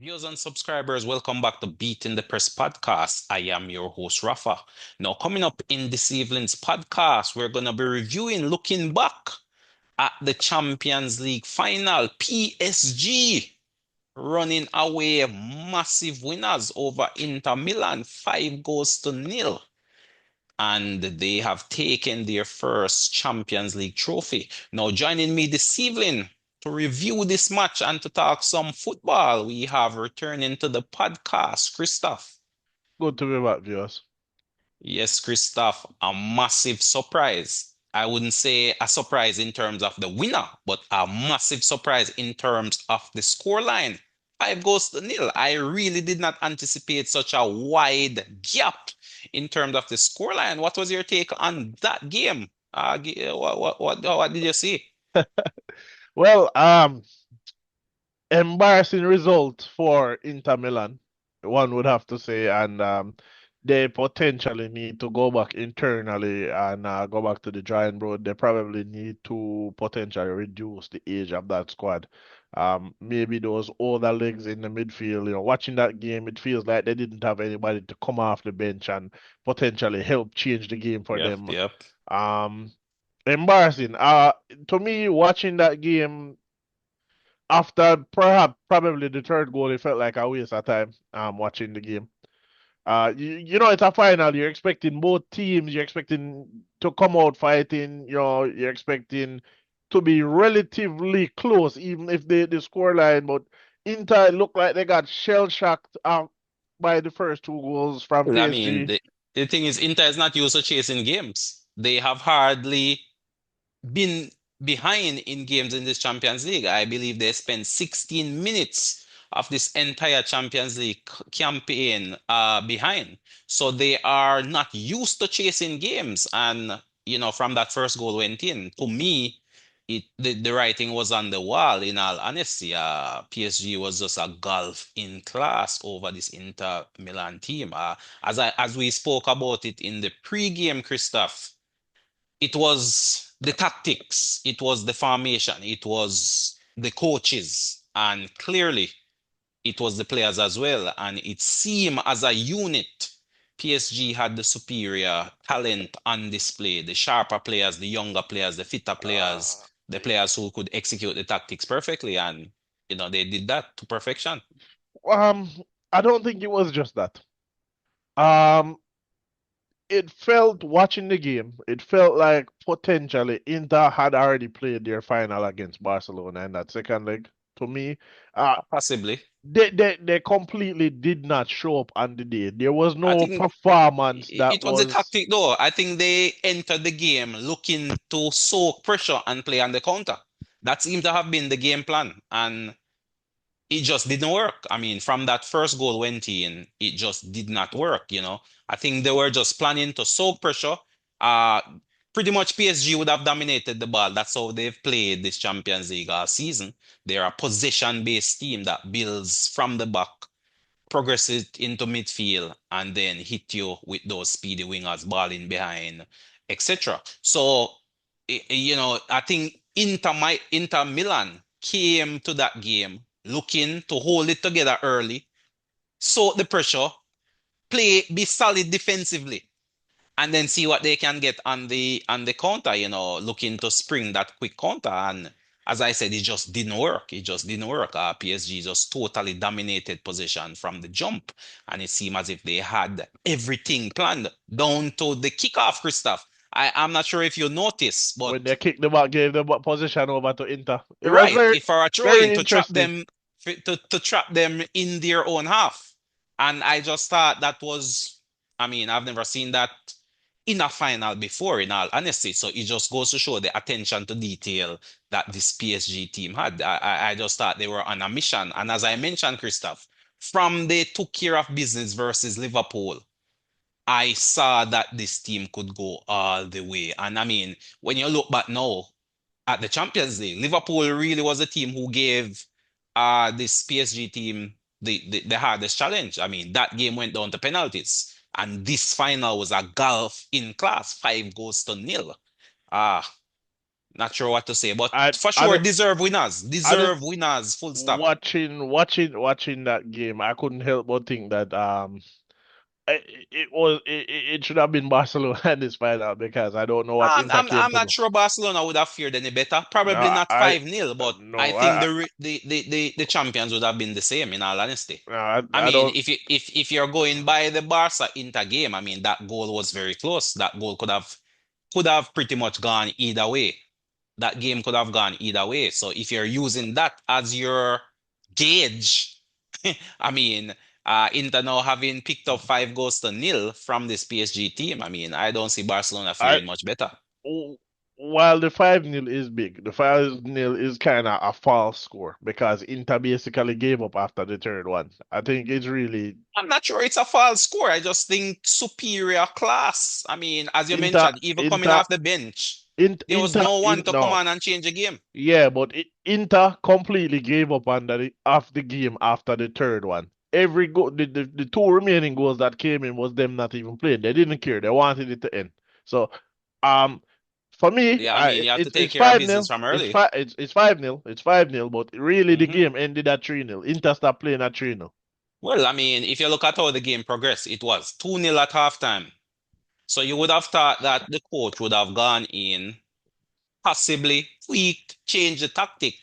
Viewers and subscribers, welcome back to Beat in the Press podcast. I am your host, Rafa. Now, coming up in this evening's podcast, we're going to be reviewing, looking back at the Champions League final. PSG running away massive winners over Inter Milan, 5 goals to nil. And they have taken their first Champions League trophy. Now, joining me this evening to review this match and to talk some football, we have returning to the podcast, Christoph. Good to be back, viewers. Yes, Christoph, a massive surprise. I wouldn't say a surprise in terms of the winner, but a massive surprise in terms of the scoreline. 5 goals to nil. I really did not anticipate such a wide gap in terms of the scoreline. What was your take on that game? What did you see? Well, embarrassing result for Inter Milan, one would have to say, and they potentially need to go back internally and go back to the drawing board. They probably need to potentially reduce the age of that squad. Maybe those older legs in the midfield, watching that game, it feels like they didn't have anybody to come off the bench and potentially help change the game for Yep, them. yep. Um, Embarrassing. To me, watching that game after perhaps probably the third goal, it felt like a waste of time. Watching the game. It's a final. You're expecting both teams. You're expecting to come out fighting. You're expecting to be relatively close, even if the scoreline. But Inter looked like they got shell shocked by the first two goals from Well, I mean, PSG. the thing is, Inter is not used to chasing games. They have hardly been behind in games in this Champions League. I believe they spent 16 minutes of this entire Champions League campaign behind. So they are not used to chasing games. And, from that first goal went in, to me, the writing was on the wall, in all honesty. PSG was just a golf in class over this Inter Milan team. As we spoke about it in the pre-game, Christoph, it was the tactics, it was the formation, it was the coaches, and clearly it was the players as well. And it seemed as a unit, PSG had the superior talent on display, the sharper players, the younger players, the fitter players, Uh, the players who could execute the tactics perfectly. And, they did that to perfection. um, I don't think it was just that. Um, it felt watching the game, it felt like potentially Inter had already played their final against Barcelona in that second leg. To me, uh, Possibly. they completely did not show up on the day. There was I no think performance that it was a was. tactic though. I think they entered the game looking to soak pressure and play on the counter. That seemed to have been the game plan, and it just didn't work. I mean, from that first goal went in, it just did not work. I think they were just planning to soak pressure. Uh, Pretty much PSG would have dominated the ball. That's how they've played this Champions League all season. They're a possession-based team that builds from the back, progress it into midfield, and then hit you with those speedy wingers balling behind, etc. So, I think Inter Milan came to that game looking to hold it together early, soak the pressure, be solid defensively, and then see what they can get on the counter, looking to spring that quick counter. And as I said, it just didn't work. It just didn't work. PSG just totally dominated possession from the jump, and it seemed as if they had everything planned down to the kickoff, Christoph. I'm not sure if you noticed, When but they kicked the ball, gave the position over to Inter. It was right, very, if for a throw in very to trap interesting. them, to trap them in their own half. And I just thought that was, I mean, I've never seen that in a final before, in all honesty. So it just goes to show the attention to detail that this PSG team had. I just thought they were on a mission. And as I mentioned, Christoph, from they took care of business versus Liverpool, I saw that this team could go all the way. And I mean, when you look back now at the Champions League, Liverpool really was a team who gave this PSG team the hardest challenge. I mean, that game went down to penalties. And this final was a golf in class, 5 goals to nil. Ah, Not sure what to say, but for I sure, don't deserve winners. I don't Deserve winners. Full stop. watching that game. I couldn't help but think that it should have been Barcelona in this final because I don't know what Inter came I'm to not do. sure Barcelona would have fared any better. Probably No, not I 5-0, but I no, think the champions would have been the same, in all honesty. I I mean, don't. if you're going by the Barca Inter game, I mean that goal was very close. That goal could have pretty much gone either way. That game could have gone either way. So if you're using that as your gauge, I mean, Inter now having picked up 5 goals to nil from this PSG team, I mean, I don't see Barcelona I faring much better. While the 5-0 is big, the 5-0 is kind of a false score because Inter basically gave up after the third one. I think it's really I'm not sure it's a false score. I just think superior class. I mean, as you Inter mentioned, even coming Inter off the bench, there was Inter no one in to come no. on and change the game. Yeah, but Inter completely gave up on the game after the third one. Every goal, the two remaining goals that came in was them not even playing. They didn't care. They wanted it to end. So, um, for me, Yeah, I mean, you have to take it's care of 5-0. business from early. It's 5-0. It's 5-0. But really, the hmm game ended at 3-0. Inter stopped playing at 3-0. Well, I mean, if you look at how the game progressed, it was 2-0 at halftime. So you would have thought that the coach would have gone in, possibly tweaked, changed the tactic.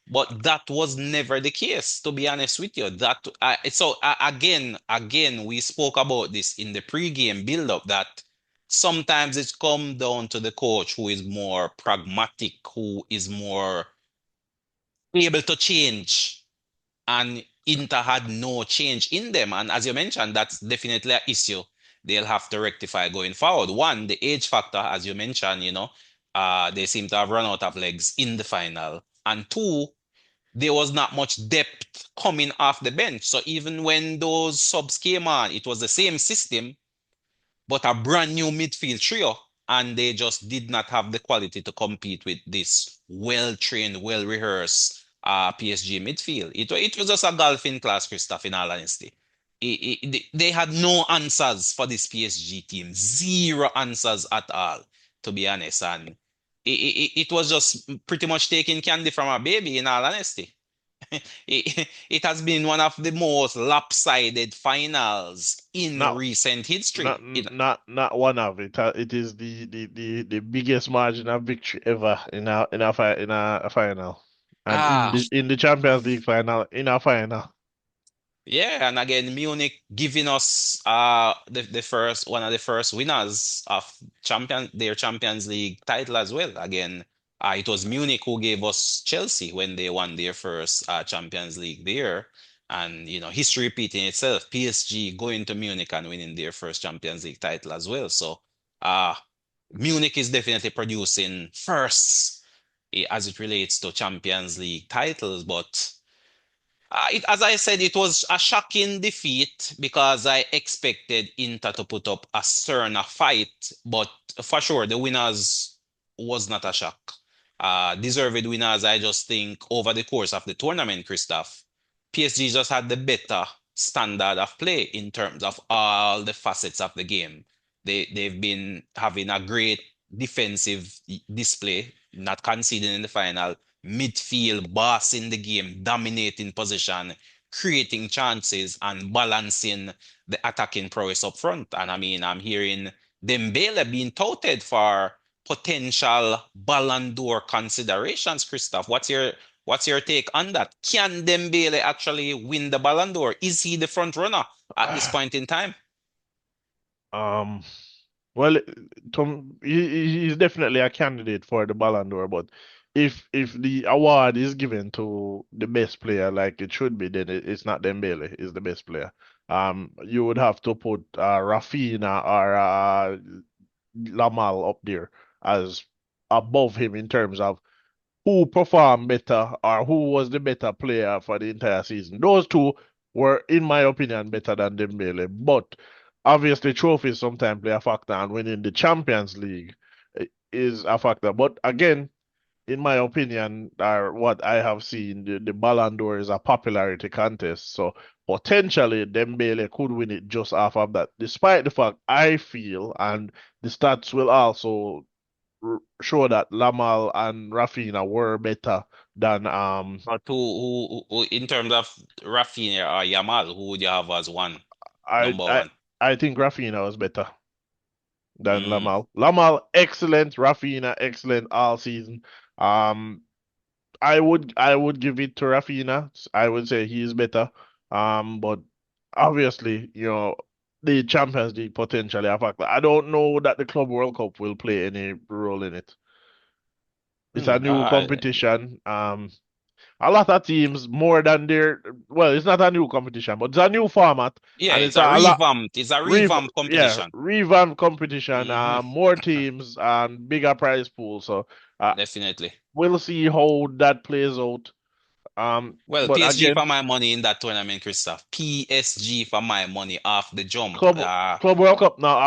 But that was never the case, to be honest with you. Again, we spoke about this in the pre-game build-up that sometimes it's come down to the coach who is more pragmatic, who is more able to change. And Inter had no change in them. And as you mentioned, that's definitely an issue they'll have to rectify going forward. One, the age factor, as you mentioned, they seem to have run out of legs in the final. And two, there was not much depth coming off the bench. So even when those subs came on, it was the same system, but a brand new midfield trio, and they just did not have the quality to compete with this well-trained, well-rehearsed PSG midfield. It was just a golfing class, Christoph, in all honesty. They had no answers for this PSG team, zero answers at all, to be honest. And it was just pretty much taking candy from a baby, in all honesty. It has been one of the most lopsided finals in Not recent history. not one of it. It is the biggest margin of victory ever in a final, and Ah, in the Champions League final in a final. yeah, and again, Munich giving us the first one of the first winners of their Champions League title as well. Again, it was Munich who gave us Chelsea when they won their first Champions League there. And history repeating itself, PSG going to Munich and winning their first Champions League title as well. So uh Munich is definitely producing firsts as it relates to Champions League titles, but as I said, it was a shocking defeat because I expected Inter to put up a sterner fight, but for sure, the winners was not a shock. Deserved winners, I just think, over the course of the tournament, Christoph, PSG just had the better standard of play in terms of all the facets of the game. They've been having a great defensive display, not conceding in the final, midfield, bossing the game, dominating position, creating chances, and balancing the attacking prowess up front. And I mean, I'm hearing Dembele being touted for potential Ballon d'Or considerations. Christoph, what's your take on that? Can Dembele actually win the Ballon d'Or? Is he the front runner at this point in time? Um, well, he's definitely a candidate for the Ballon d'Or, but if the award is given to the best player like it should be, then it's not Dembele, it's the best player. You would have to put Rafinha or Lamal up there as above him in terms of who performed better or who was the better player for the entire season. Those two were, in my opinion, better than Dembele. But obviously, trophies sometimes play a factor, and winning the Champions League is a factor. But again, in my opinion, or what I have seen, the Ballon d'Or is a popularity contest. So potentially, Dembele could win it just off of that. Despite the fact I feel, and the stats will also show that Lamal and Rafinha were better than But in terms of Rafinha or Yamal, who would you have as one, I number I one? I think Rafinha was better than Mm. Lamal. Lamal excellent, Rafinha excellent all season. Um, I would give it to Rafinha. I would say he is better. But obviously, the Champions League potentially a factor. I don't know that the Club World Cup will play any role in it. It's a Mm. new competition. A lot of teams more than their well, it's not a new competition, but it's a new format, Yeah, and it's a lot it's a revamped competition. revamp competition. Hmm. More teams and bigger prize pool. So uh, Definitely. we'll see how that plays out. Well, But PSG again, for my money in that tournament, Christoph. PSG for my money off the jump. Club Club World Cup now.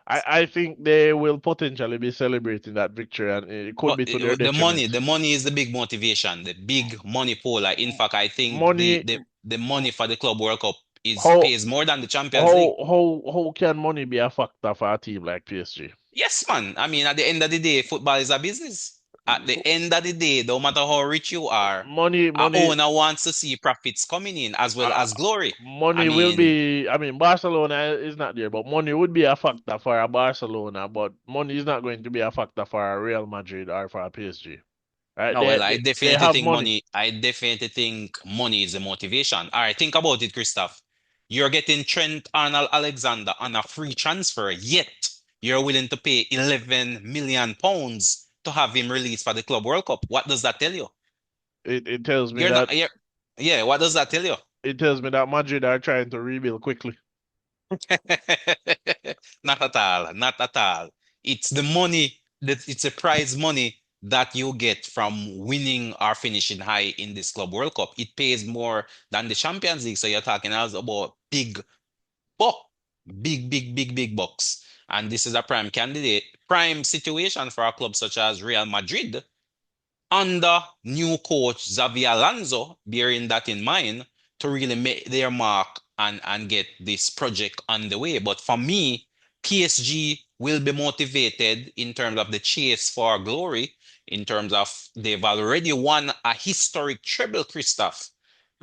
I think they will potentially be celebrating that victory, and it could But be to their detriment. the money is the big motivation, the big money pool. Like, in fact, I think Money, the money for the Club World Cup is how pays more than the Champions League. how can money be a factor for a team like PSG? Yes, man. I mean, at the end of the day, football is a business. At the end of the day, no matter how rich you are, Money, a money, owner wants to see profits coming in as well uh, as glory. I money will mean, be. I mean, Barcelona is not there, but money would be a factor for a Barcelona. But money is not going to be a factor for a Real Madrid or for a PSG. Right? no, They well, they, they have money. I definitely think money is the motivation. All right, think about it, Christoph. You're getting Trent Arnold-Alexander on a free transfer, yet you're willing to pay 11 million pounds to have him released for the Club World Cup. What does that tell you? It tells me You're not, that you're, yeah, what does that tell you? Madrid are trying to rebuild quickly. Not at all. Not at all. It's the money that it's a prize money that you get from winning or finishing high in this Club World Cup. It pays more than the Champions League. So you're talking also about big buck, big bucks. And this is a prime situation for a club such as Real Madrid under new coach Xavi Alonso, bearing that in mind, to really make their mark and get this project underway. But for me, PSG will be motivated in terms of the chase for glory, in terms of they've already won a historic treble, Christoph,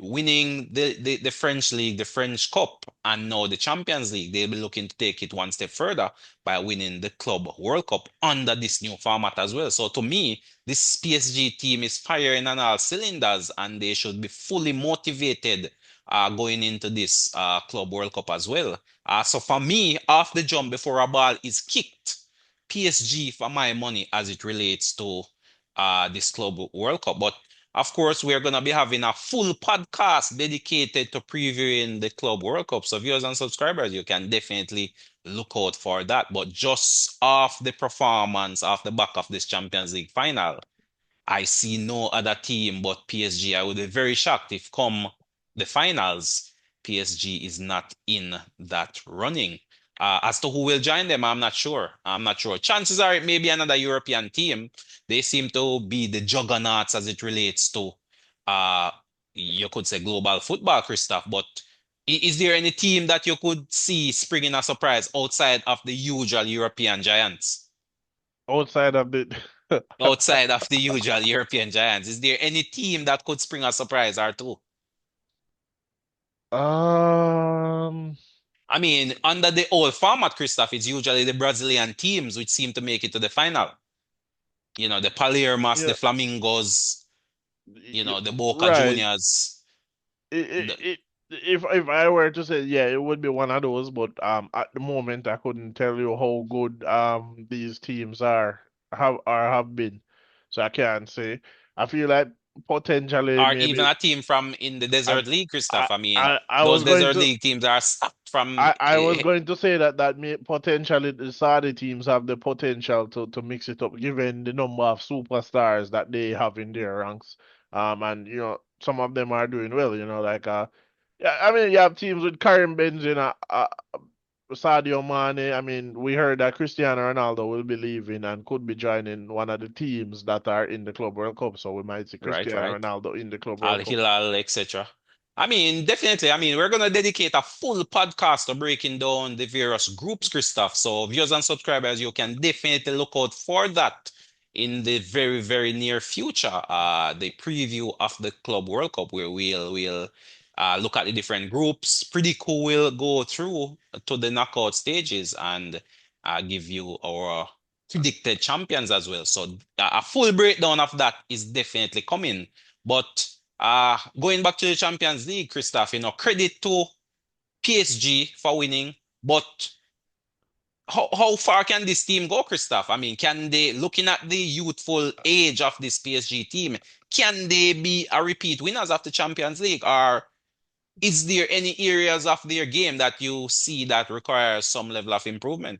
winning the French league, the French Cup, and now the Champions League. They'll be looking to take it one step further by winning the Club World Cup under this new format as well. So to me, this PSG team is firing on all cylinders, and they should be fully motivated going into this Club World Cup as well. So for me, off the jump before a ball is kicked, PSG for my money as it relates to this Club World Cup. But of course, we're going to be having a full podcast dedicated to previewing the Club World Cup. So viewers and subscribers, you can definitely look out for that. But just off the performance, off the back of this Champions League final, I see no other team but PSG. I would be very shocked if come the finals, PSG is not in that running. As to who will join them, I'm not sure. I'm not sure. Chances are it may be another European team. They seem to be the juggernauts as it relates to, uh, you could say global football, Christoph. But is there any team that you could see springing a surprise outside of the usual European giants? Outside of the Outside of the usual European giants, is there any team that could spring a surprise or two? um I mean, under the old format, Christoph, it's usually the Brazilian teams which seem to make it to the final. You know, the Palmeiras, the yeah, Flamingos, you know, the Boca right. Juniors. The, If I were to say, yeah, it would be one of those, but at the moment I couldn't tell you how good these teams have been, so I can't say. I feel like potentially or even maybe a team from in the I Desert League, I Christoph. I mean, I those was going Desert to League teams are stacked from. I was going to say that may potentially the Saudi teams have the potential to mix it up, given the number of superstars that they have in their ranks. And some of them are doing well. Like yeah, I mean you have teams with Karim Benzema, Sadio Mane. I mean we heard that Cristiano Ronaldo will be leaving and could be joining one of the teams that are in the Club World Cup. So we might see Right, Cristiano right. Ronaldo in the Club Al World Cup. Hilal, etc. I mean, definitely. I mean, we're going to dedicate a full podcast to breaking down the various groups, Christoph. So, viewers and subscribers, you can definitely look out for that in the very, very near future. The preview of the Club World Cup, where we'll look at the different groups. Pretty cool. We'll go through to the knockout stages and give you our predicted champions as well. So, a full breakdown of that is definitely coming. But going back to the Champions League, Christoph, credit to PSG for winning, but how far can this team go, Christoph? I mean, can they, looking at the youthful age of this PSG team, can they be a repeat winners of the Champions League? Or is there any areas of their game that you see that requires some level of improvement?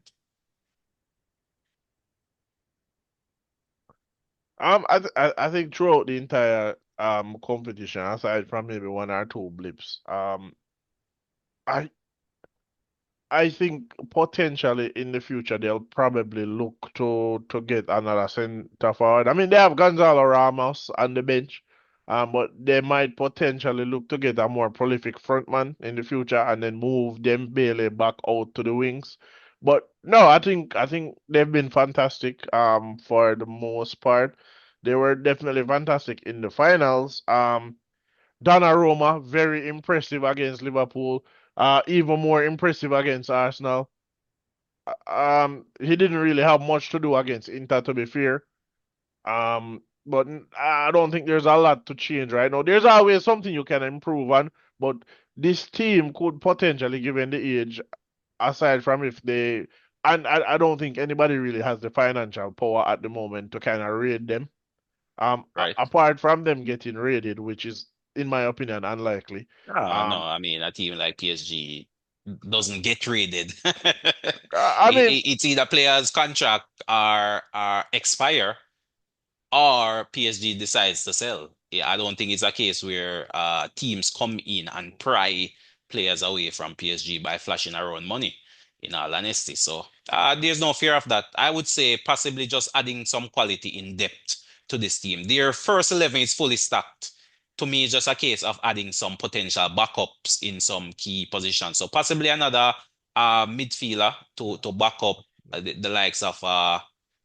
I think throughout the entire competition, aside from maybe one or two blips, I I think potentially in the future they'll probably look to get another center forward. I mean, they have Gonzalo Ramos on the bench, but they might potentially look to get a more prolific frontman in the future and then move Dembele back out to the wings. But no, I think they've been fantastic for the most part. They were definitely fantastic in the finals. Donnarumma, very impressive against Liverpool. Even more impressive against Arsenal. He didn't really have much to do against Inter, to be fair. But I don't think there's a lot to change right now. There's always something you can improve on, but this team could potentially, given the age, aside from if they, and I don't think anybody really has the financial power at the moment to kind of raid them. Right. Apart from them getting raided, which is, in my opinion, unlikely. No, Um, I mean, a team like PSG doesn't get traded. I mean, It's either players' contract are expire or PSG decides to sell. Yeah, I don't think it's a case where teams come in and pry players away from PSG by flashing around money, in all honesty. So there's no fear of that. I would say possibly just adding some quality in depth to this team. Their first 11 is fully stacked. To me, it's just a case of adding some potential backups in some key positions. So possibly another midfielder to back up the likes of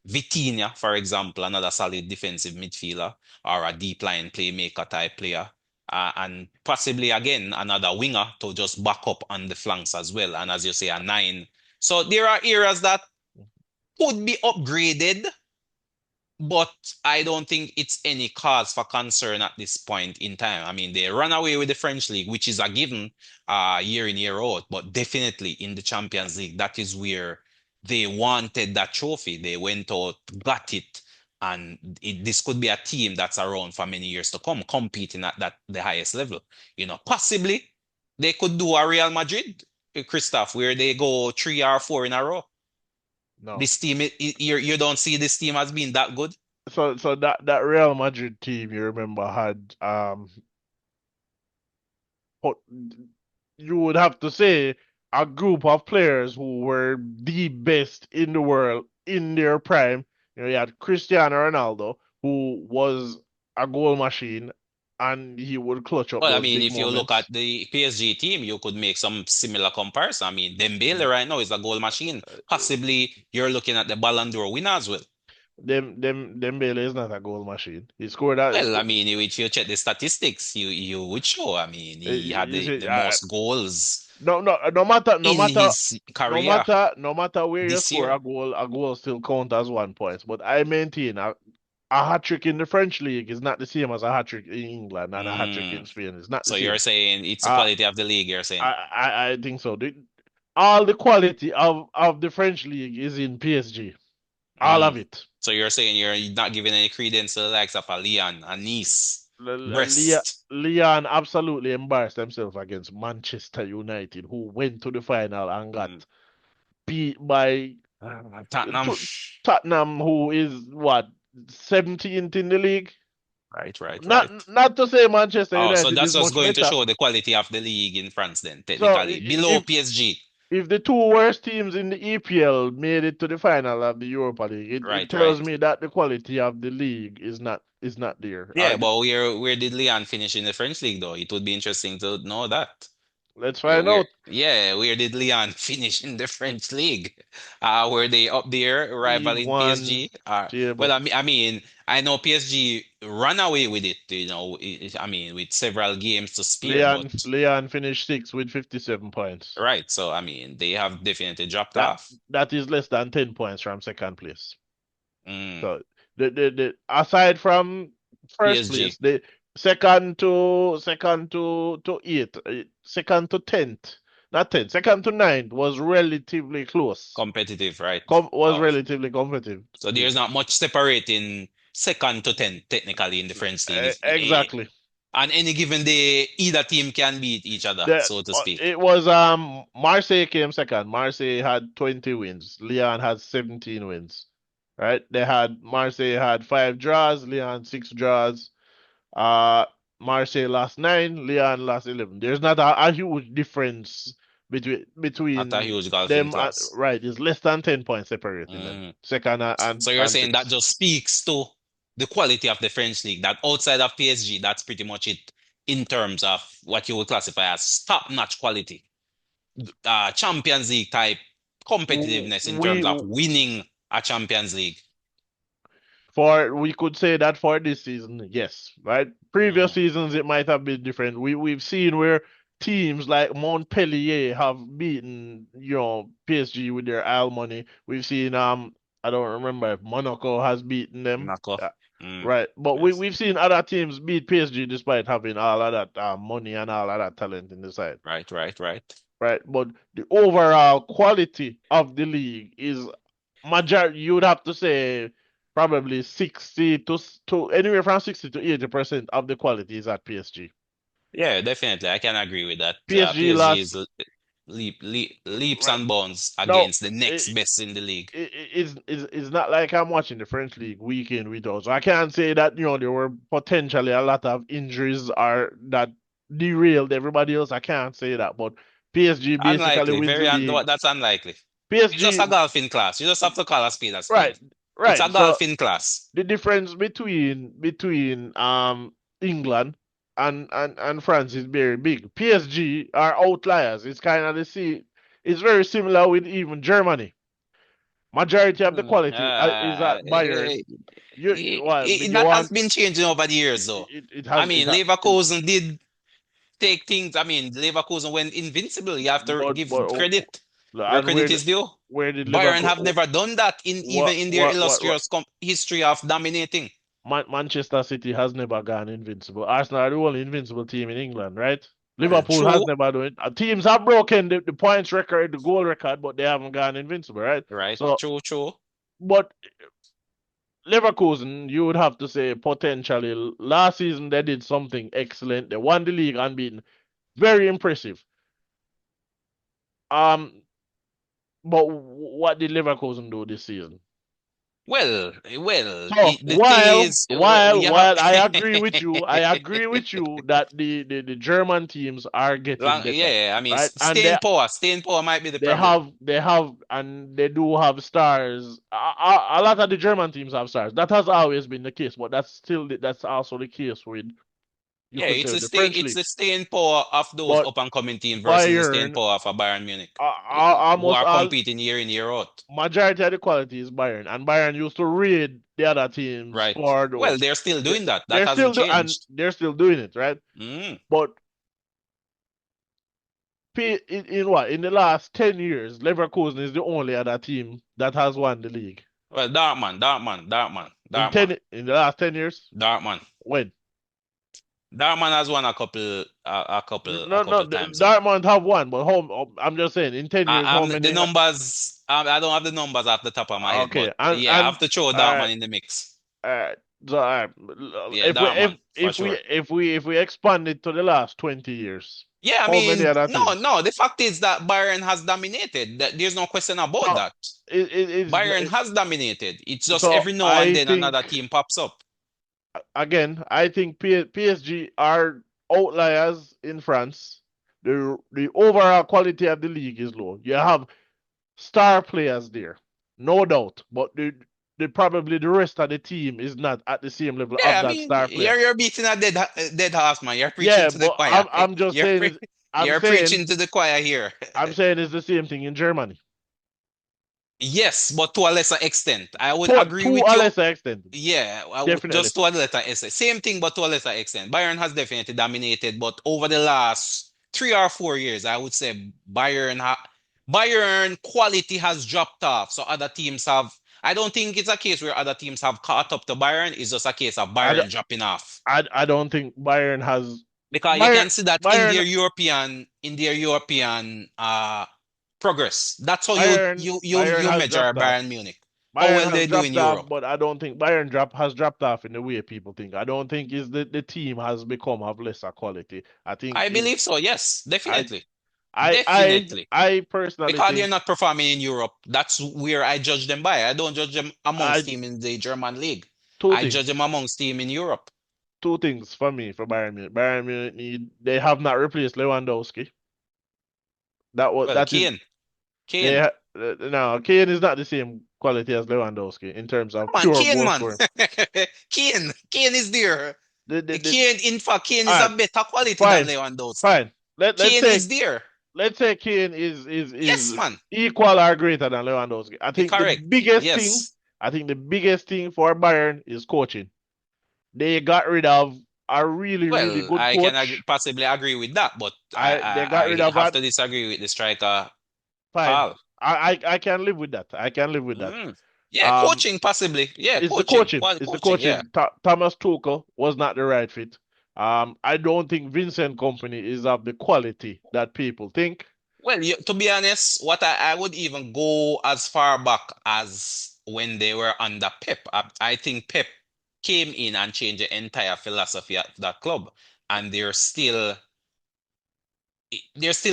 Vitinha, for example, another solid defensive midfielder or a deep line playmaker type player. And possibly again another winger to just back up on the flanks as well. And as you say, a nine. So there are areas that could be upgraded, but I don't think it's any cause for concern at this point in time. I mean, they run away with the French league, which is a given year in, year out, but definitely in the Champions League, that is where they wanted that trophy. They went out, got it, and this could be a team that's around for many years to come, competing at the highest level. Possibly they could do a Real Madrid, Christoph, where they go 3 or 4 in a row. no. This team, you don't see this team as being that good. So that Real Madrid team you remember had pot- you would have to say a group of players who were the best in the world in their prime. You had Cristiano Ronaldo, who was a goal machine, and he would clutch up Well, I those mean, big if you look at moments. the PSG team, you could make some similar comparison. I mean, Dembele right now is a goal machine. Possibly you're looking at the Ballon d'Or winner as well. Dembele is not a goal machine. He scored that. Well, I mean, if you check the statistics, you would show. I mean, he had You see, the most goals no matter in his career no matter where you this score year. a goal still count as 1 point. But I maintain a hat trick in the French league is not the same as a hat trick in England and a hat trick in Mm. Spain. It's not the So you're same. saying it's the Uh, quality of the league, you're saying. I think so. All the quality of the French league is in PSG. All of Mm. it. So you're saying you're not giving any credence to the likes of a Lyon, a Nice, Le- Brest. Leon absolutely embarrassed themselves against Manchester United, who went to the final and Mm. got beat by Tottenham. Tottenham, who is what 17th in the league. Right, right, Not right. not to say Manchester Oh, so United that's is just much going to better. show the quality of the league in France then, So technically. Below if PSG. if the two worst teams in the EPL made it to the final of the Europa League, it Right, tells right. me that the quality of the league is not there. Yeah, but where did Leon finish in the French league though? It would be interesting to know that. Let's Yeah, find out. where did Leon finish in the French league? Were they up there League rivaling One PSG? Well, table. I know PSG ran away with it, I mean, with several games to spare, but Leon finished sixth with 57 points. right, so I mean, they have definitely dropped That off. that is less than 10 points from second place. Mm, So the aside from first PSG place, the second to eighth, second to 10th, not 10th, second to ninth was relatively close. competitive, right? Was Oh, relatively competitive. so there's not much separating second to 10 technically in the French league. Exactly. On any given day, either team can beat each other, The so to speak. it was Marseille came second. Marseille had 20 wins. Lyon had 17 wins. Right? Marseille had five draws, Lyon six draws. Uh Marseille lost nine, Lyon lost 11. There's not a huge difference Not a between huge golfing them, class. right? It's less than 10 points separating them. Mm. Second So you're and saying that six. just speaks to the quality of the French league, that outside of PSG, that's pretty much it in terms of what you would classify as top-notch quality. Champions League type competitiveness in terms of We winning a Champions League. For we could say that for this season, yes, right? Previous Mm. seasons it might have been different. We've seen where teams like Montpellier have beaten, PSG with their Al money. We've seen I don't remember if Monaco has beaten them. Monaco. Mm. Right. But Yes. we've seen other teams beat PSG despite having all of that money and all of that talent in the side. Right, right, right. Right. But the overall quality of the league is majority, you would have to say probably 60 to anywhere from 60 to 80% of the quality is at PSG. Yeah, definitely. I can agree with that. PSG PSG last is leaps right and bounds now. against the next best in the league. It's not like I'm watching the French league week in, week out. So I can't say that there were potentially a lot of injuries or that derailed everybody else. I can't say that, but PSG basically Unlikely, wins the league. that's unlikely. It's just PSG, a golfing class. You just have to call a spade a right, spade. It's a right. So golfing class. the difference between England and France is very big. PSG are outliers. It's kind of the see. It's very similar with even Germany. Majority of the Hmm. quality is at Bayern. Well, did you That has want been changing over the years, though. it I has mean, Leverkusen did take things. I mean, Leverkusen went invincible. You have to give but credit where and credit is due. where did Bayern have Liverpool never done that even in their what illustrious history of dominating. Manchester City has never gone invincible. Arsenal are the only invincible team in England, right? Well, Liverpool has true, never done it. Teams have broken the points record, the goal record, but they haven't gone invincible, right? right? So, True, true. but Leverkusen, you would have to say potentially last season they did something excellent. They won the league unbeaten. Very impressive. Um, but what did Leverkusen do this season? So the thing is, you have while I agree with you that the German teams are getting better, yeah. I mean, right? And they staying power might be the they problem. have they have and they do have stars. A lot of the German teams have stars. That has always been the case, but that's also the case with you Yeah, could say with the French it's league. the staying power of those But up and coming team versus the staying Bayern, power of a Bayern Munich, who almost are all competing year in year out. majority of the quality is Bayern, and Bayern used to raid the other teams Right. for Well, those. they're still They, doing that. That they're still hasn't do and changed. they're still doing it, right? Mm. But in what in the last 10 years, Leverkusen is the only other team that has won the league. Well, Dartman, In the last 10 years, Dartman. when Dartman has won a no, couple times now. Dortmund have won, but I'm just saying in 10 years, how The many? numbers, I don't have the numbers off the top of my head, but Okay, yeah, I have to throw all right, Dartman in the mix. all right. So, all right. Yeah, Dartman for sure. If we expand it to the last 20 years, Yeah, I how many mean, other no, teams? no. The fact is that Bayern has dominated. There's no question about So that. Bayern it's has dominated. It's just so every now and I then think another team pops up. again, I think PSG are outliers in France. The overall quality of the league is low. You have star players there, no doubt, but probably the rest of the team is not at the same level Yeah, of I that mean, star player. you're beating a dead horse, man. You're preaching Yeah, to the but choir. I'm just You're saying pre is I'm you're saying preaching to the choir here. I'm saying it's the same thing in Germany. Yes, but to a lesser extent. I would agree To with a you. lesser extent, Yeah, definitely. just to a lesser extent. Same thing, but to a lesser extent. Bayern has definitely dominated, but over the last 3 or 4 years, I would say Bayern quality has dropped off. So other teams have. I don't think it's a case where other teams have caught up to Bayern. It's just a case of I, Bayern dropping off. I don't think Bayern has Because you Bayern can see that Bayern In their European progress. That's how Bayern you has measure dropped off. Bayern Munich. How Bayern well has they do in dropped off, Europe. but I don't think has dropped off in the way people think. I don't think is the team has become of lesser quality. I think I is believe so, yes, I definitely. I I Definitely. I personally Because they're think not performing in Europe. That's where I judge them by. I don't judge them amongst I team in the German league. two I judge things. them amongst team in Europe. Two things for me for Bayern Munich. Bayern Munich they have not replaced Lewandowski. Well, That is Kane. no, Kane is not the same quality as Lewandowski in terms of Come on, pure Kane, goal man. scoring. Kane is there. The Kane, in fact, Kane is all a right, better quality than fine, Lewandowski. fine. Kane is there. Let's say Kane Yes, is man. equal or greater than Lewandowski. Correct. Yes. I think the biggest thing for Bayern is coaching. They got rid of a really Well, good I can coach. possibly agree with that, but They got rid I of have that. to disagree with the striker Fine. call. I can live with that. I can live with that. Mm. Yeah, Um, coaching possibly. Yeah, it's the coaching. coaching. Qual It's the coaching. Yeah. coaching. Thomas Tuchel was not the right fit. I don't think Vincent Company is of the quality that people think. Well, to be honest, I would even go as far back as when they were under Pep. I think Pep came in and changed the entire philosophy of that club, and they're still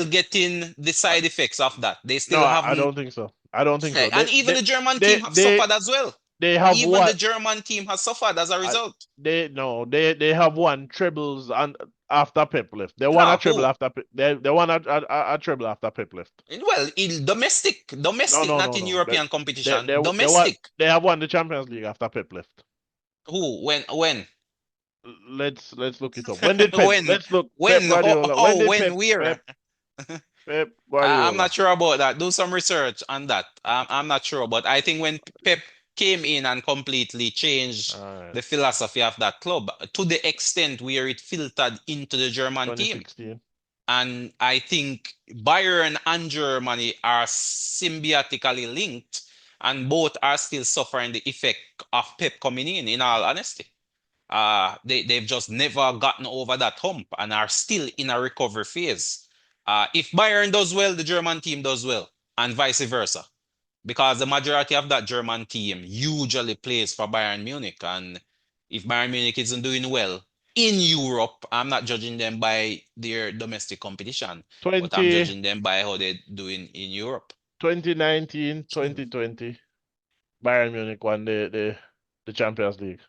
getting the Uh, side effects of that. They no, still I haven't. don't think so. I don't think Yeah, so. and even the German team have They suffered as well. they have Even the what German team has suffered as a I, result. they no they have won trebles and after Pep left. They won a No, treble who? after they won a treble after Pep left. Well, in domestic, not in No. European competition. Domestic. They have won the Champions League after Pep left. Who? When? Let's look it up. When did Pep? When? Let's look Pep When? Guardiola. When How? did When? Where? Pep I'm Guardiola? not sure about that. Do some research on that. I'm not sure, but I think when Pep came in and completely changed All right, the philosophy of that club to the extent where it filtered into the German team. 2016. And I think Bayern and Germany are symbiotically linked, and both are still suffering the effect of Pep coming in all honesty. They've just never gotten over that hump and are still in a recovery phase. If Bayern does well, the German team does well, and vice versa. Because the majority of that German team usually plays for Bayern Munich. And if Bayern Munich isn't doing well in Europe, I'm not judging them by their domestic competition, but I'm 20, judging them by how they're doing in Europe. 2019, 2020, Bayern Munich won the Champions League.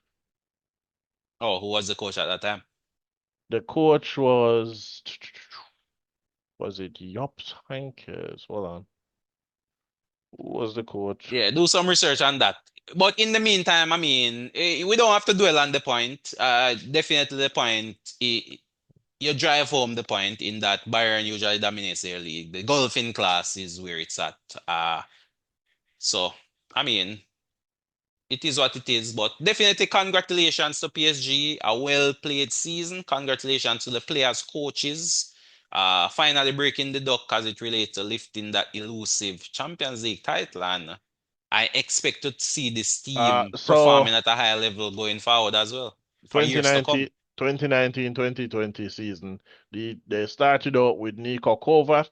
Oh, who was the coach at that time? The coach was it Jops Heynckes? Hold on. Who was the coach? Yeah, do some research on that. But in the meantime, I mean, we don't have to dwell on the point. Definitely the point. You drive home the point in that Bayern usually dominates their league. The golfing class is where it's at. So, I mean, it is what it is. But definitely congratulations to PSG. A well played season. Congratulations to the players, coaches. Finally breaking the duck as it relates to lifting that elusive Champions League title. And I expect to see this team So performing at a high level going forward as well for years to 2019, come. 2020 season, they started out with Niko Kovac.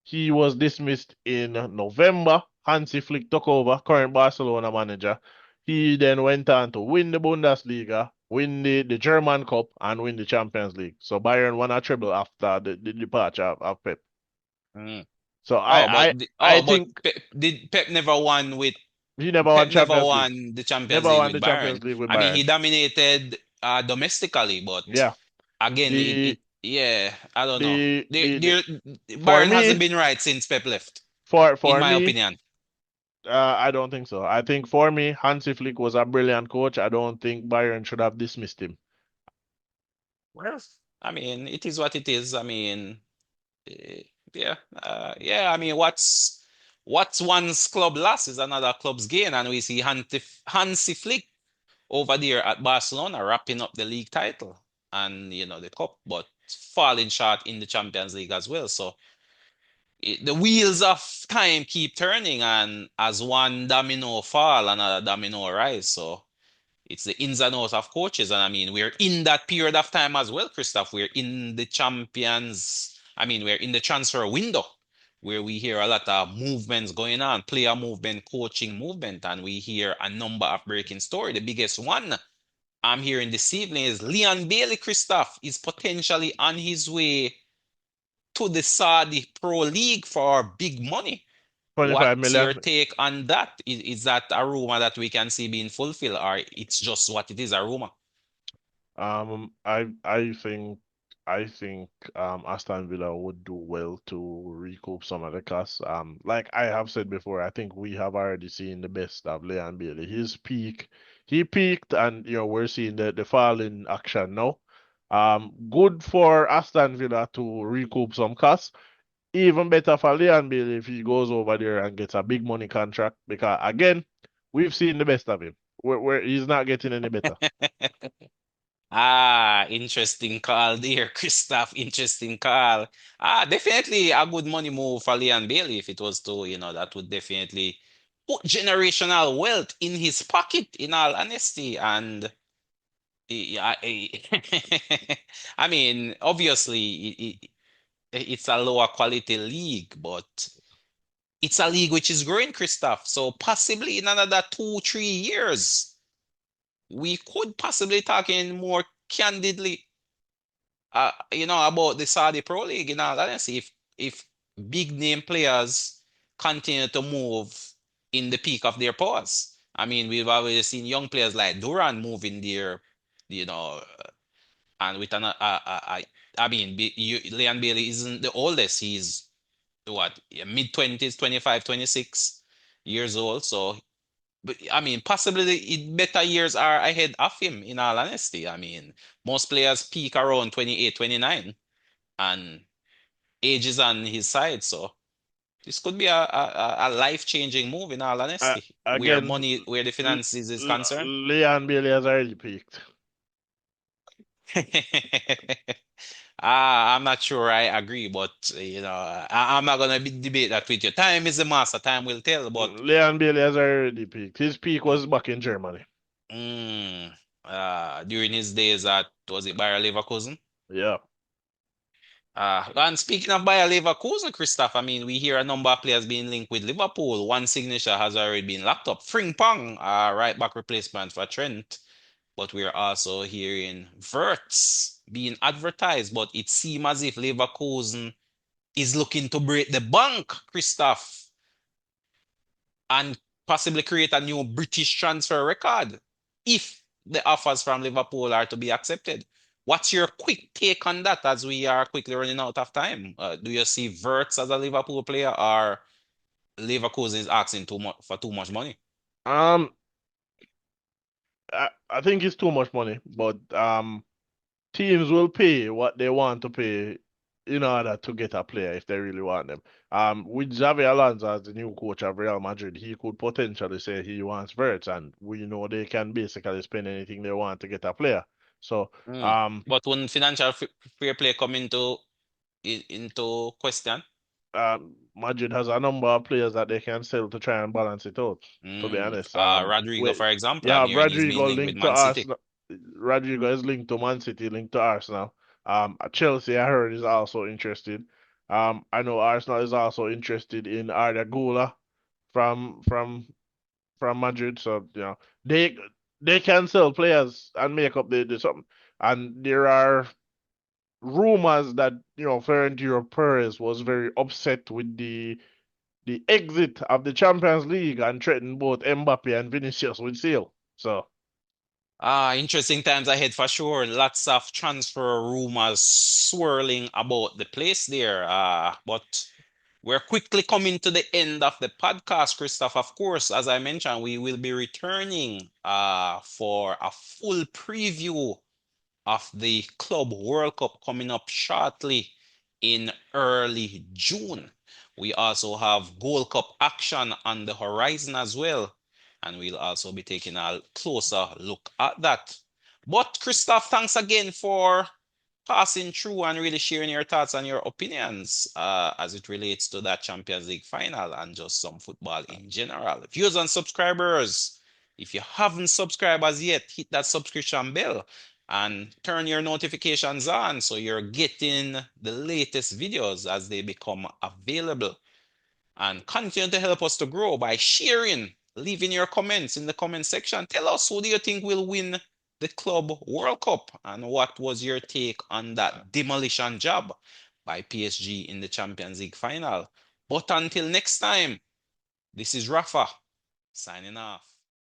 He was dismissed in November. Hansi Flick took over, current Barcelona manager. He then went on to win the Bundesliga, win the German Cup, and win the Champions League. So Bayern won a treble after the departure of Pep. Mm. So I Oh, but think Pep never won with he never won Pep never Champions League. won the Champions Never League won with the Bayern. Champions League with I mean, Bayern. he dominated domestically, but Yeah. again, The Yeah, I don't know. The There, the, the there, for Bayern hasn't me, been right since Pep left, in for my me, opinion. I don't think so. I think for me, Hansi Flick was a brilliant coach. I don't think Bayern should have dismissed him. Well, I mean, it is what it is. I mean, eh, yeah, yeah. I mean, what's one's club loss is another club's gain, and we see Hansi Flick over there at Barcelona wrapping up the league title and the cup, but falling short in the Champions League as well. So the wheels of time keep turning, and as one domino fall, another domino rise. So it's the ins and outs of coaches, and I mean we're in that period of time as well, Christoph. We're in the champions. I mean we're in the transfer window where we hear a lot of movements going on, player movement, coaching movement, and we hear a number of breaking story. The biggest one I'm hearing this evening is Leon Bailey, Christoph, is potentially on his way to the Saudi Pro League for big money. 25 What's your million. take on that? Is that a rumor that we can see being fulfilled, or it's just what it is, a rumor? I think Aston Villa would do well to recoup some of the costs. Like I have said before, I think we have already seen the best of Leon Bailey. He peaked, and we're seeing the fall in action now. Good for Aston Villa to recoup some costs. Even better for Leon Bailey if he goes over there and gets a big money contract, because again, we've seen the best of him. He's not getting any better. Ah, interesting call there, Christoph. Interesting call. Ah, definitely a good money move for Leon Bailey if it was to, that would definitely put generational wealth in his pocket, in all honesty. And yeah, I mean, obviously, it's a lower quality league, but it's a league which is growing, Christoph. So possibly in another 2, 3 years, we could possibly talking more candidly, about the Saudi Pro League. In all honesty, if big name players continue to move in the peak of their powers. I mean, we've already seen young players like Duran moving there, you know, and with an I mean, Leon Bailey isn't the oldest. He's what, yeah, mid 20s, 25, 26 years old. So, but, I mean, possibly better years are ahead of him, in all honesty. I mean, most players peak around 28, 29, and age is on his side. So, this could be a life-changing move, in all honesty, where Again, money, where the finances is concerned. Leon Bailey has already peaked. I'm not sure I agree, but I'm not gonna debate that with you. Time is the master. Time will tell. But Leon Bailey has already peaked. His peak was back in Germany. mm, during his days at, was it Bayer Leverkusen? Yeah. And speaking of Bayer Leverkusen, Christoph, I mean, we hear a number of players being linked with Liverpool. One signature has already been locked up. Frimpong, right back replacement for Trent. But we're also hearing Verts being advertised. But it seems as if Leverkusen is looking to break the bank, Christoph, and possibly create a new British transfer record if the offers from Liverpool are to be accepted. What's your quick take on that as we are quickly running out of time? Do you see Verts as a Liverpool player, or Leverkusen is asking too much for too much money? Um, I think it's too much money, but teams will pay what they want to pay in order to get a player if they really want them. With Xavi Alonso as the new coach of Real Madrid, he could potentially say he wants Verts, and we know they can basically spend anything they want to get a player. So, Mm. um, But when financial fair play come into question, Madrid has a number of players that they can sell to try and balance it out. To be honest, Rodrigo, for example, you I'm have hearing he's being Rodrigo linked with linked to Man City. Arsenal. Rodrigo is linked to Man City, linked to Arsenal. Chelsea, I heard, is also interested. I know Arsenal is also interested in Arda Güler from from from Madrid. So they they can sell players and make up the something. And there are rumors that Florentino Perez was very upset with the exit of the Champions League and threatened both Mbappe and Vinicius with sale. So Interesting times ahead for sure. Lots of transfer rumors swirling about the place there. But we're quickly coming to the end of the podcast, Christoph. Of course, as I mentioned, we will be returning for a full preview of the Club World Cup coming up shortly in early June. We also have Gold Cup action on the horizon as well, and we'll also be taking a closer look at that. But Christoph, thanks again for passing through and really sharing your thoughts and your opinions as it relates to that Champions League final and just some football in general. Viewers and subscribers, if you haven't subscribed as yet, hit that subscription bell and turn your notifications on so you're getting the latest videos as they become available. And continue to help us to grow by sharing, leaving your comments in the comment section. Tell us, who do you think will win the Club World Cup, and what was your take on that demolition job by PSG in the Champions League final? But until next time, this is Rafa signing off.